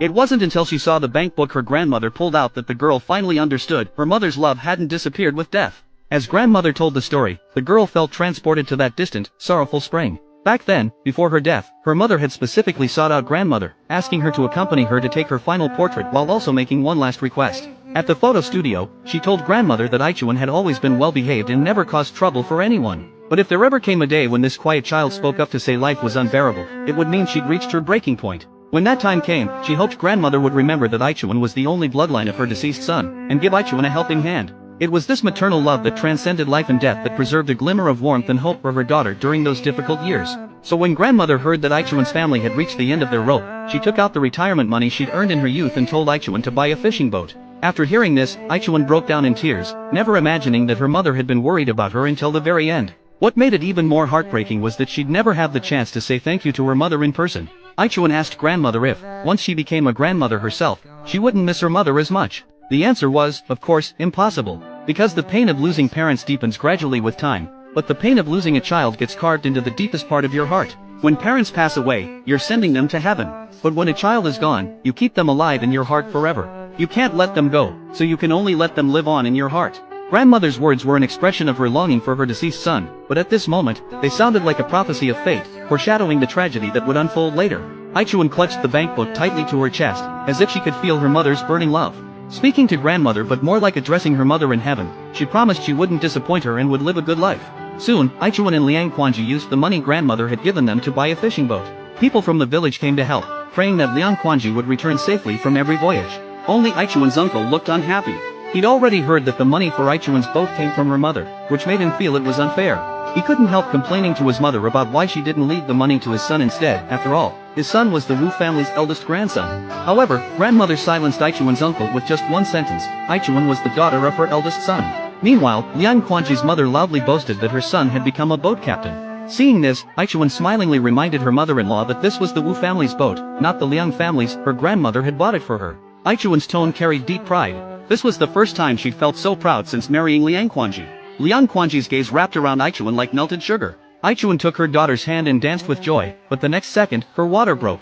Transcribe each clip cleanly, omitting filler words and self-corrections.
It wasn't until she saw the bank book her grandmother pulled out that the girl finally understood her mother's love hadn't disappeared with death. As grandmother told the story, the girl felt transported to that distant, sorrowful spring. Back then, before her death, her mother had specifically sought out grandmother, asking her to accompany her to take her final portrait while also making one last request. At the photo studio, she told grandmother that Aichuan had always been well-behaved and never caused trouble for anyone. But if there ever came a day when this quiet child spoke up to say life was unbearable, it would mean she'd reached her breaking point. When that time came, she hoped grandmother would remember that Aichuan was the only bloodline of her deceased son, and give Aichuan a helping hand. It was this maternal love that transcended life and death that preserved a glimmer of warmth and hope for her daughter during those difficult years. So when grandmother heard that Aichuan's family had reached the end of their rope, she took out the retirement money she'd earned in her youth and told Aichuan to buy a fishing boat. After hearing this, Aichuan broke down in tears, never imagining that her mother had been worried about her until the very end. What made it even more heartbreaking was that she'd never have the chance to say thank you to her mother in person. Aichuan asked grandmother if, once she became a grandmother herself, she wouldn't miss her mother as much. The answer was, of course, impossible. Because the pain of losing parents deepens gradually with time, but the pain of losing a child gets carved into the deepest part of your heart. When parents pass away, you're sending them to heaven. But when a child is gone, you keep them alive in your heart forever. You can't let them go, so you can only let them live on in your heart. Grandmother's words were an expression of her longing for her deceased son, but at this moment, they sounded like a prophecy of fate, foreshadowing the tragedy that would unfold later. Aichuan clutched the bank book tightly to her chest, as if she could feel her mother's burning love. Speaking to grandmother but more like addressing her mother in heaven, she promised she wouldn't disappoint her and would live a good life. Soon, Aichuan and Liang Quanji used the money grandmother had given them to buy a fishing boat. People from the village came to help, praying that Liang Quanji would return safely from every voyage. Only Aichuan's uncle looked unhappy. He'd already heard that the money for Aichuan's boat came from her mother, which made him feel it was unfair. He couldn't help complaining to his mother about why she didn't leave the money to his son instead. After all, his son was the Wu family's eldest grandson. However, grandmother silenced Aichuan's uncle with just one sentence: Aichuan was the daughter of her eldest son. Meanwhile, Liang Quanji's mother loudly boasted that her son had become a boat captain. Seeing this, Aichuan smilingly reminded her mother-in-law that this was the Wu family's boat, not the Liang family's. Her grandmother had bought it for her. Aichuan's tone carried deep pride. This was the first time she'd felt so proud since marrying Liang Quanji. Liang Quanji's gaze wrapped around Aichuan like melted sugar. Aichuan took her daughter's hand and danced with joy, but the next second, her water broke.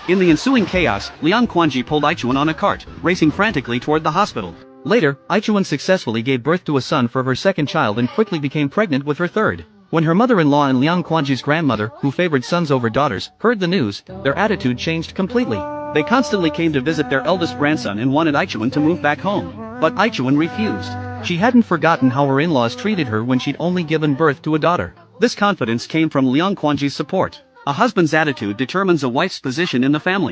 In the ensuing chaos, Liang Quanji pulled Aichuan on a cart, racing frantically toward the hospital. Later, Aichuan successfully gave birth to a son for her second child and quickly became pregnant with her third. When her mother-in-law and Liang Quanji's grandmother, who favored sons over daughters, heard the news, their attitude changed completely. They constantly came to visit their eldest grandson and wanted Aichuan to move back home. But Aichuan refused. She hadn't forgotten how her in-laws treated her when she'd only given birth to a daughter. This confidence came from Liang Quanji's support. A husband's attitude determines a wife's position in the family.